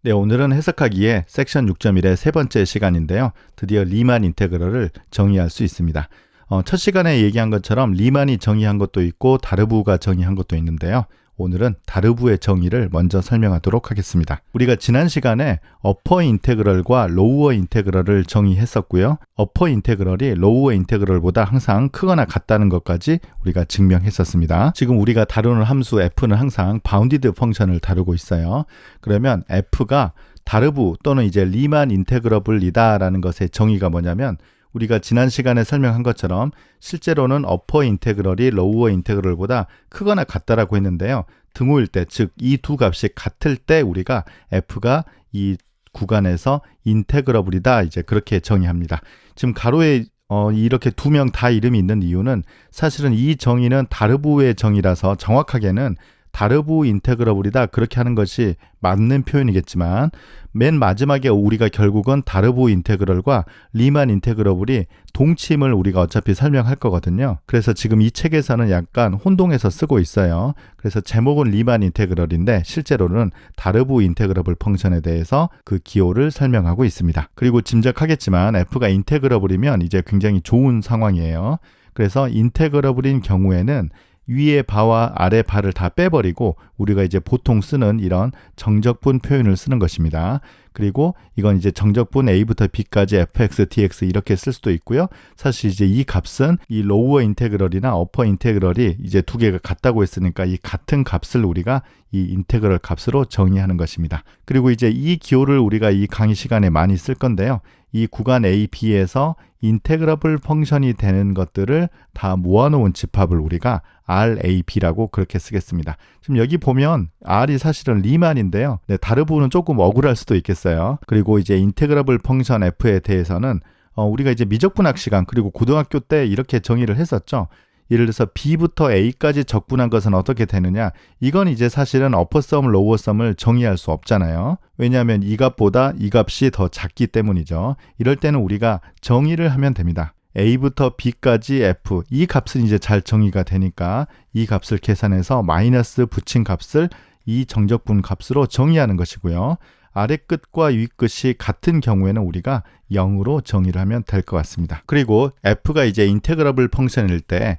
네, 오늘은 해석하기에 섹션 6.1의 세 번째 시간인데요. 드디어 리만 인테그럴을 정의할 수 있습니다. 첫 시간에 얘기한 것처럼 리만이 정의한 것도 있고 다르부가 정의한 것도 있는데요. 오늘은 다르부의 정의를 먼저 설명하도록 하겠습니다. 우리가 지난 시간에 어퍼 인테그럴과 로우어 인테그럴을 정의했었고요. 어퍼 인테그럴이 로우어 인테그럴보다 항상 크거나 같다는 것까지 우리가 증명했었습니다. 지금 우리가 다루는 함수 f는 항상 바운디드 펑션을 다루고 있어요. 그러면 f가 다르부 또는 이제 리만 인테그러블이다 라는 것의 정의가 뭐냐면 우리가 지난 시간에 설명한 것처럼 실제로는 어퍼 인테그럴이 로우어 인테그럴보다 크거나 같다라고 했는데요. 등호일 때, 즉 이 두 값이 같을 때 우리가 f가 이 구간에서 인테그러블이다 이제 그렇게 정의합니다. 지금 가로에 이렇게 두 명 다 이름이 있는 이유는 사실은 이 정의는 다르부의 정의라서 정확하게는 다르부 인테그러블이다 그렇게 하는 것이 맞는 표현이겠지만 맨 마지막에 우리가 결국은 다르부 인테그럴과 리만 인테그러블이 동침을 우리가 어차피 설명할 거거든요. 그래서 지금 이 책에서는 약간 혼동해서 쓰고 있어요. 그래서 제목은 리만 인테그럴인데 실제로는 다르부 인테그러블 펑션에 대해서 그 기호를 설명하고 있습니다. 그리고 짐작하겠지만 f가 인테그러블이면 이제 굉장히 좋은 상황이에요. 그래서 인테그러블인 경우에는 위에 바와 아래 바를 다 빼버리고 우리가 이제 보통 쓰는 이런 정적분 표현을 쓰는 것입니다. 그리고 이건 이제 정적분 a부터 b까지 fx, dx 이렇게 쓸 수도 있고요. 사실 이제 이 값은 이 로우어 인테그럴이나 어퍼 인테그럴이 이제 두 개가 같다고 했으니까 이 같은 값을 우리가 이 인테그럴 값으로 정의하는 것입니다. 그리고 이제 이 기호를 우리가 이 강의 시간에 많이 쓸 건데요. 이 구간 A, B에서 인테그러블 펑션이 되는 것들을 다 모아놓은 집합을 우리가 RAB라고 그렇게 쓰겠습니다. 지금 여기 보면 R이 사실은 리만인데요. 네, 다르부는 조금 억울할 수도 있겠어요. 그리고 이제 인테그러블 펑션 F에 대해서는 우리가 이제 미적분학 시간 그리고 고등학교 때 이렇게 정의를 했었죠. 예를 들어서 B부터 A까지 적분한 것은 어떻게 되느냐? 이건 이제 사실은 어퍼섬, 로우어섬을 정의할 수 없잖아요. 왜냐하면 이 값보다 이 값이 더 작기 때문이죠. 이럴 때는 우리가 정의를 하면 됩니다. A부터 B까지 F, 이 값은 이제 잘 정의가 되니까 이 값을 계산해서 마이너스 붙인 값을 이 정적분 값으로 정의하는 것이고요. 아래 끝과 위 끝이 같은 경우에는 우리가 0으로 정의를 하면 될 것 같습니다. 그리고 f가 이제 인테그러블 펑션일 때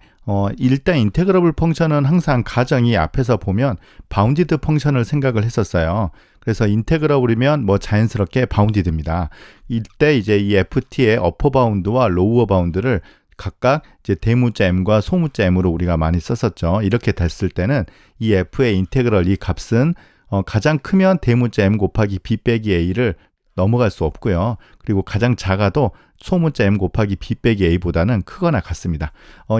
일단 인테그러블 펑션은 항상 가정이 앞에서 보면 바운디드 펑션을 생각을 했었어요. 그래서 인테그러블이면 뭐 자연스럽게 바운디드입니다. 이때 이제 이 ft의 어퍼 바운드와 로우어 바운드를 각각 이제 대문자 m과 소문자 m으로 우리가 많이 썼었죠. 이렇게 됐을 때는 이 f의 인테그럴 이 값은 가장 크면 대문자 m 곱하기 b 빼기 a를 넘어갈 수 없고요. 그리고 가장 작아도 소문자 m 곱하기 b 빼기 a보다는 크거나 같습니다.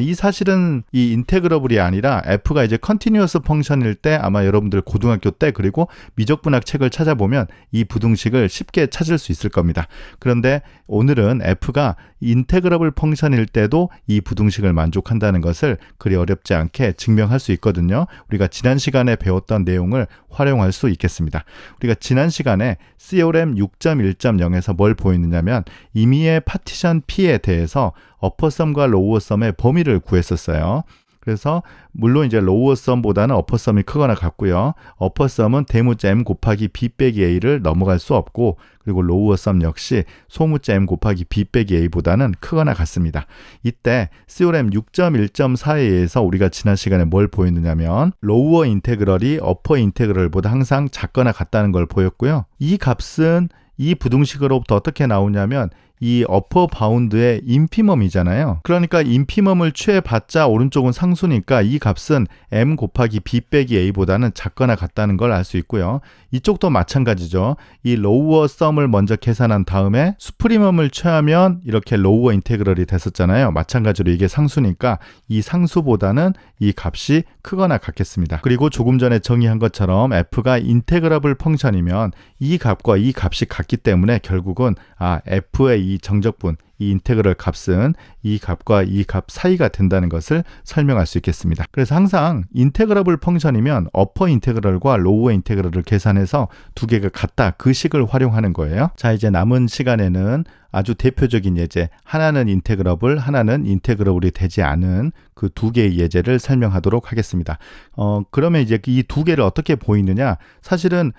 이 사실은 이 인테그러블이 아니라 f가 이제 컨티뉴어스 펑션일 때 아마 여러분들 고등학교 때 그리고 미적분학 책을 찾아보면 이 부등식을 쉽게 찾을 수 있을 겁니다. 그런데 오늘은 f가 인테그러블 펑션일 때도 이 부등식을 만족한다는 것을 그리 어렵지 않게 증명할 수 있거든요. 우리가 지난 시간에 배웠던 내용을 활용할 수 있겠습니다. 우리가 지난 시간에 CORM 6.1.0에서 뭘 보였느냐면 임의의 파티션 P에 대해서 어퍼섬과 로우어섬의 범위를 구했었어요. 그래서 물론 이제 로우어섬보다는 어퍼섬이 크거나 같고요. 어퍼섬은 대문자 m 곱하기 b 빼기 a를 넘어갈 수 없고 그리고 로우어섬 역시 소문자 m 곱하기 b 빼기 a보다는 크거나 같습니다. 이때 CORM 6.1.4에 의해서 우리가 지난 시간에 뭘 보였느냐면 로우어 인테그럴이 어퍼 인테그럴보다 항상 작거나 같다는 걸 보였고요. 이 값은 이 부등식으로부터 어떻게 나오냐면 이 어퍼 바운드의 인피멈이잖아요. 그러니까 인피멈을 취해봤자 오른쪽은 상수니까 이 값은 m 곱하기 b 빼기 a보다는 작거나 같다는 걸 알 수 있고요. 이쪽도 마찬가지죠. 이 로우어 썸을 먼저 계산한 다음에 수프리멈을 취하면 이렇게 로우어 인테그럴이 됐었잖아요. 마찬가지로 이게 상수니까 이 상수보다는 이 값이 크거나 같겠습니다. 그리고 조금 전에 정의한 것처럼 f가 인테그러블 펑션이면 이 값과 이 값이 같기 때문에 결국은 f의 이 정적분, 이 인테그럴 값은 이 값과 이 값 사이가 된다는 것을 설명할 수 있겠습니다. 그래서 항상 인테그러블 펑션이면 어퍼 인테그럴과 로우어 인테그럴을 계산해서 두 개가 같다. 그 식을 활용하는 거예요. 자, 이제 남은 시간에는 아주 대표적인 예제, 하나는 인테그러블, 하나는 인테그러블이 되지 않은 그 두 개의 예제를 설명하도록 하겠습니다. 그러면 이제 이 두 개를 어떻게 보이느냐? 사실은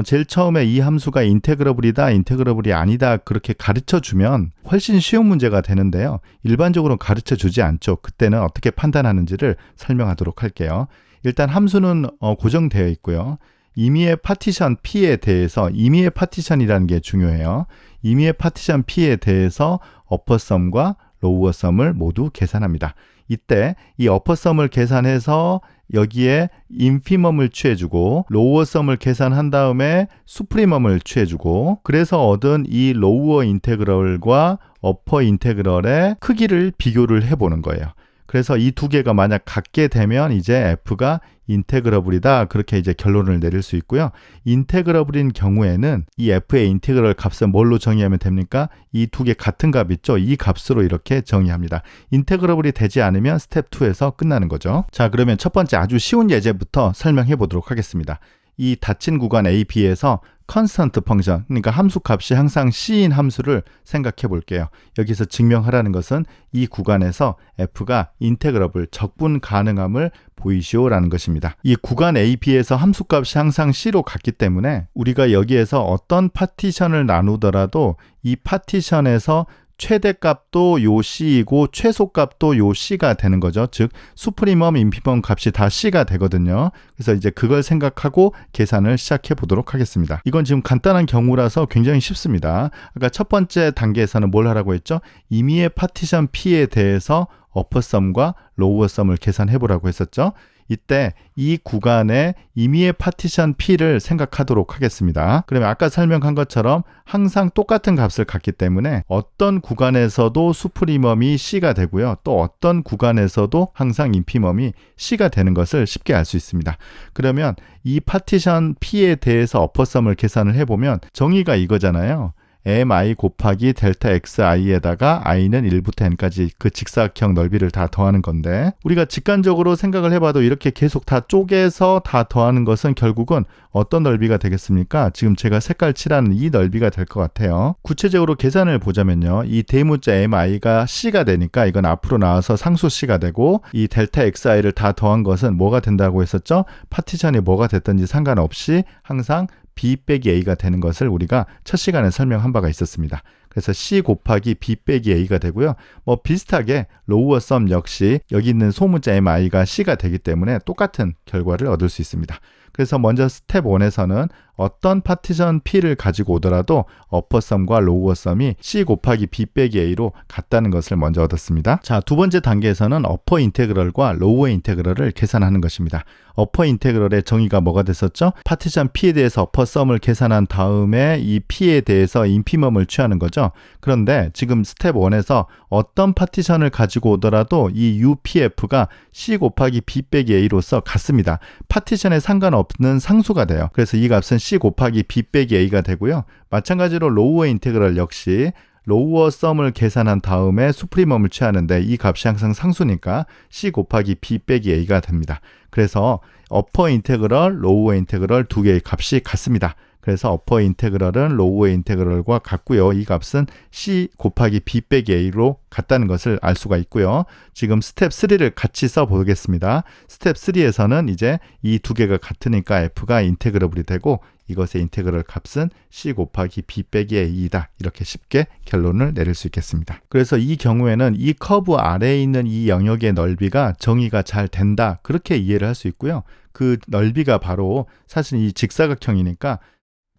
제일 처음에 이 함수가 인테그러블이다, 인테그러블이 아니다 그렇게 가르쳐 주면 훨씬 쉬운 문제가 되는데요. 일반적으로 가르쳐 주지 않죠. 그때는 어떻게 판단하는지를 설명하도록 할게요. 일단 함수는 고정되어 있고요. 임의의 파티션 P에 대해서, 임의의 파티션이라는 게 중요해요. 임의의 파티션 P에 대해서 어퍼썸과 로우어썸을 모두 계산합니다. 이때 이 어퍼썸을 계산해서 여기에 인피멈을 취해주고 로우어썸을 계산한 다음에 수프리멈을 취해주고, 그래서 얻은 이 로우어 인테그럴과 어퍼 인테그럴의 크기를 비교를 해보는 거예요. 그래서 이 두 개가 만약 같게 되면 이제 f가 인테그러블이다, 그렇게 이제 결론을 내릴 수 있고요. 인테그러블인 경우에는 이 f의 인테그럴 값은 뭘로 정의하면 됩니까? 이 두 개 같은 값 있죠? 이 값으로 이렇게 정의합니다. 인테그러블이 되지 않으면 스텝 2에서 끝나는 거죠. 자, 그러면 첫 번째 아주 쉬운 예제부터 설명해 보도록 하겠습니다. 이 닫힌 구간 A, B에서 컨스턴트 펑션, 그러니까 함수 값이 항상 C인 함수를 생각해 볼게요. 여기서 증명하라는 것은 이 구간에서 f가 인테그러블, 적분 가능함을 보이시오라는 것입니다. 이 구간 A, B에서 함수 값이 항상 C로 같기 때문에 우리가 여기에서 어떤 파티션을 나누더라도 이 파티션에서 최대값도 요 C이고 최소값도 요 C가 되는 거죠. 즉 수프리멈, 인피멈 값이 다 C가 되거든요. 그래서 이제 그걸 생각하고 계산을 시작해 보도록 하겠습니다. 이건 지금 간단한 경우라서 굉장히 쉽습니다. 아까 첫 번째 단계에서는 뭘 하라고 했죠? 임의의 파티션 P에 대해서 어퍼썸과 로우어썸을 계산해 보라고 했었죠. 이때 이 구간에 임의의 파티션 P를 생각하도록 하겠습니다. 그러면 아까 설명한 것처럼 항상 똑같은 값을 갖기 때문에 어떤 구간에서도 수프리멈이 C가 되고요. 또 어떤 구간에서도 항상 인피멈이 C가 되는 것을 쉽게 알 수 있습니다. 그러면 이 파티션 P에 대해서 어퍼썸을 계산을 해보면 정의가 이거잖아요. mi 곱하기 델타 xi에다가 i는 1부터 n까지 그 직사각형 넓이를 다 더하는 건데, 우리가 직관적으로 생각을 해봐도 이렇게 계속 다 쪼개서 다 더하는 것은 결국은 어떤 넓이가 되겠습니까? 지금 제가 색깔 칠하는 이 넓이가 될 것 같아요. 구체적으로 계산을 보자면요. 이 대문자 mi가 c가 되니까 이건 앞으로 나와서 상수 c가 되고, 이 델타 xi를 다 더한 것은 뭐가 된다고 했었죠? 파티션이 뭐가 됐든지 상관없이 항상 b 빼기 a가 되는 것을 우리가 첫 시간에 설명한 바가 있었습니다. 그래서 c 곱하기 b 빼기 a가 되고요. 뭐 비슷하게 로우어 썸 역시 여기 있는 소문자 mi가 c가 되기 때문에 똑같은 결과를 얻을 수 있습니다. 그래서 먼저 스텝 1에서는 어떤 파티션 P를 가지고 오더라도 어퍼썸과 로우어썸이 C 곱하기 B 빼기 A로 같다는 것을 먼저 얻었습니다. 자, 두 번째 단계에서는 어퍼 인테그럴과 로우어 인테그럴을 계산하는 것입니다. 어퍼 인테그럴의 정의가 뭐가 됐었죠? 파티션 P에 대해서 어퍼썸을 계산한 다음에 이 P에 대해서 인피멈을 취하는 거죠. 그런데 지금 스텝 1에서 어떤 파티션을 가지고 오더라도 이 UPF가 C 곱하기 B 빼기 A로서 같습니다. 파티션에 상관없는 상수가 돼요. 그래서 이 값은 C 곱하기 B 빼기 A가 되고요. 마찬가지로 로우어 인테그럴 역시 로우어 썸을 계산한 다음에 수프리멈을 취하는데 이 값이 항상 상수니까 C 곱하기 B 빼기 A가 됩니다. 그래서 어퍼 인테그럴, 로우어 인테그럴 두 개의 값이 같습니다. 그래서 어퍼 인테그럴은 로우어 인테그럴과 같고요. 이 값은 C 곱하기 B 빼기 A로 같다는 것을 알 수가 있고요. 지금 스텝 3를 같이 써보겠습니다. 스텝 3에서는 이제 이 두 개가 같으니까 F가 인테그러블이 되고 이것의 인테그럴 값은 C 곱하기 B 빼기 A이다. 이렇게 쉽게 결론을 내릴 수 있겠습니다. 그래서 이 경우에는 이 커브 아래에 있는 이 영역의 넓이가 정의가 잘 된다. 그렇게 이해를 할 수 있고요. 그 넓이가 바로 사실 이 직사각형이니까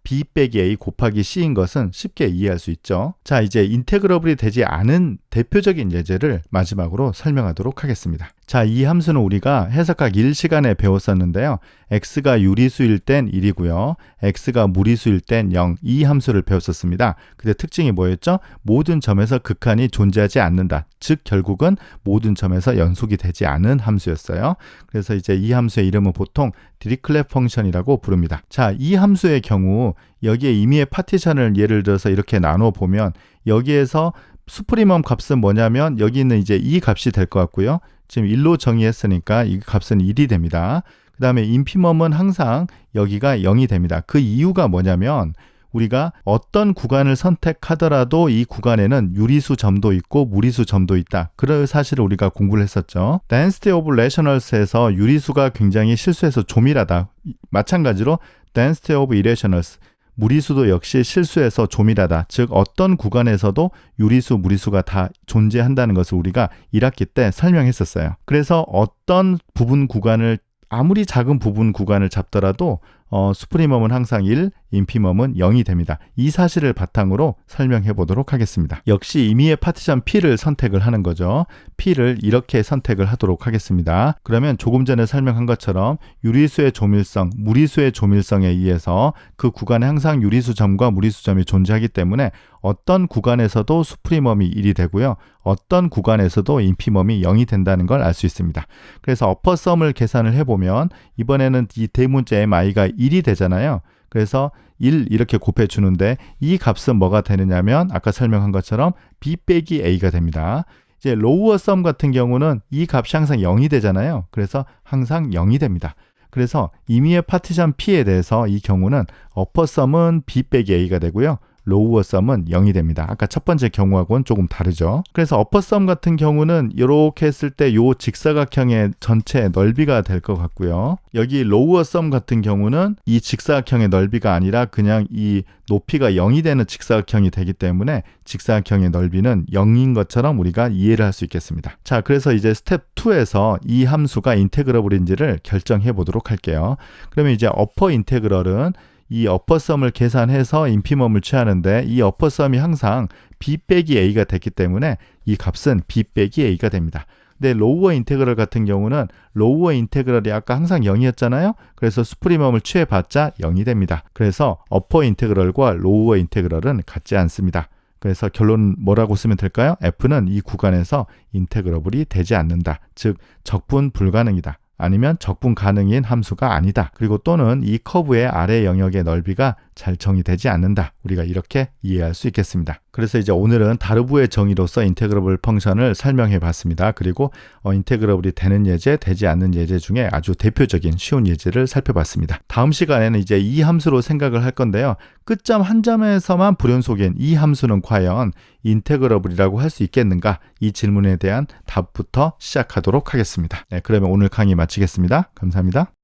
B 빼기 A 곱하기 C인 것은 쉽게 이해할 수 있죠. 자, 이제 인테그러블이 되지 않은 대표적인 예제를 마지막으로 설명하도록 하겠습니다. 자, 이 함수는 우리가 해석학 1시간에 배웠었는데요. x가 유리수일 땐 1이고요. x가 무리수일 땐 0. 이 함수를 배웠었습니다. 근데 특징이 뭐였죠? 모든 점에서 극한이 존재하지 않는다. 즉 결국은 모든 점에서 연속이 되지 않은 함수였어요. 그래서 이제 이 함수의 이름은 보통 디리클렛 펑션이라고 부릅니다. 자, 이 함수의 경우 여기에 임의의 파티션을 예를 들어서 이렇게 나눠 보면 여기에서 수프리멈 값은 뭐냐면 여기 있는 이제 이 값이 될 것 같고요. 지금 1로 정의했으니까 이 값은 1이 됩니다. 그 다음에 인피멈은 항상 여기가 0이 됩니다. 그 이유가 뭐냐면 우리가 어떤 구간을 선택하더라도 이 구간에는 유리수 점도 있고 무리수 점도 있다. 그런 사실을 우리가 공부를 했었죠. Density of Rationals에서 유리수가 굉장히 실수해서 조밀하다. 마찬가지로 Density of Irrationals, 무리수도 역시 실수해서 조밀하다. 즉 어떤 구간에서도 유리수, 무리수가 다 존재한다는 것을 우리가 1학기 때 설명했었어요. 그래서 어떤 부분 구간을 아무리 작은 부분 구간을 잡더라도 수프리멈은 항상 1, 인피멈은 0이 됩니다. 이 사실을 바탕으로 설명해 보도록 하겠습니다. 역시 임의의 파티션 P를 선택을 하는 거죠. P를 이렇게 선택을 하도록 하겠습니다. 그러면 조금 전에 설명한 것처럼 유리수의 조밀성, 무리수의 조밀성에 의해서 그 구간에 항상 유리수 점과 무리수 점이 존재하기 때문에 어떤 구간에서도 수프리멈이 1이 되고요. 어떤 구간에서도 인피멈이 0이 된다는 걸 알 수 있습니다. 그래서 어퍼썸을 계산을 해보면 이번에는 이 대문자 mi가 1이 되잖아요. 그래서 1 이렇게 곱해주는데 이 값은 뭐가 되느냐면 아까 설명한 것처럼 b 빼기 a가 됩니다. 이제 로우어 썸 같은 경우는 이 값이 항상 0이 되잖아요. 그래서 항상 0이 됩니다. 그래서 임의의 파티션 P에 대해서 이 경우는 어퍼 썸은 b 빼기 a가 되고요. 로우어 썸은 0이 됩니다. 아까 첫 번째 경우하고는 조금 다르죠. 그래서 어퍼 썸 같은 경우는 이렇게 했을 때 이 직사각형의 전체 넓이가 될 것 같고요. 여기 로우어 썸 같은 경우는 이 직사각형의 넓이가 아니라 그냥 이 높이가 0이 되는 직사각형이 되기 때문에 직사각형의 넓이는 0인 것처럼 우리가 이해를 할 수 있겠습니다. 자, 그래서 이제 스텝 2에서 이 함수가 인테그러블인지를 결정해 보도록 할게요. 그러면 이제 어퍼 인테그럴은 이 어퍼썸을 계산해서 인피멈을 취하는데 이 어퍼썸이 항상 b 빼기 a가 됐기 때문에 이 값은 b 빼기 a가 됩니다. 근데 로우어 인테그럴 같은 경우는 로우어 인테그럴이 아까 항상 0이었잖아요. 그래서 수프리멈을 취해봤자 0이 됩니다. 그래서 어퍼 인테그럴과 로우어 인테그럴은 같지 않습니다. 그래서 결론은 뭐라고 쓰면 될까요? f는 이 구간에서 인테그러블이 되지 않는다. 즉 적분 불가능이다. 아니면 적분 가능인 함수가 아니다. 그리고 또는 이 커브의 아래 영역의 넓이가 잘 정의되지 않는다. 우리가 이렇게 이해할 수 있겠습니다. 그래서 이제 오늘은 다르부의 정의로서 인테그러블 펑션을 설명해 봤습니다. 그리고 인테그러블이 되는 예제, 되지 않는 예제 중에 아주 대표적인 쉬운 예제를 살펴봤습니다. 다음 시간에는 이제 이 함수로 생각을 할 건데요. 끝점 한 점에서만 불연속인 이 함수는 과연 인테그러블이라고 할 수 있겠는가? 이 질문에 대한 답부터 시작하도록 하겠습니다. 네, 그러면 오늘 강의 마치겠습니다. 감사합니다.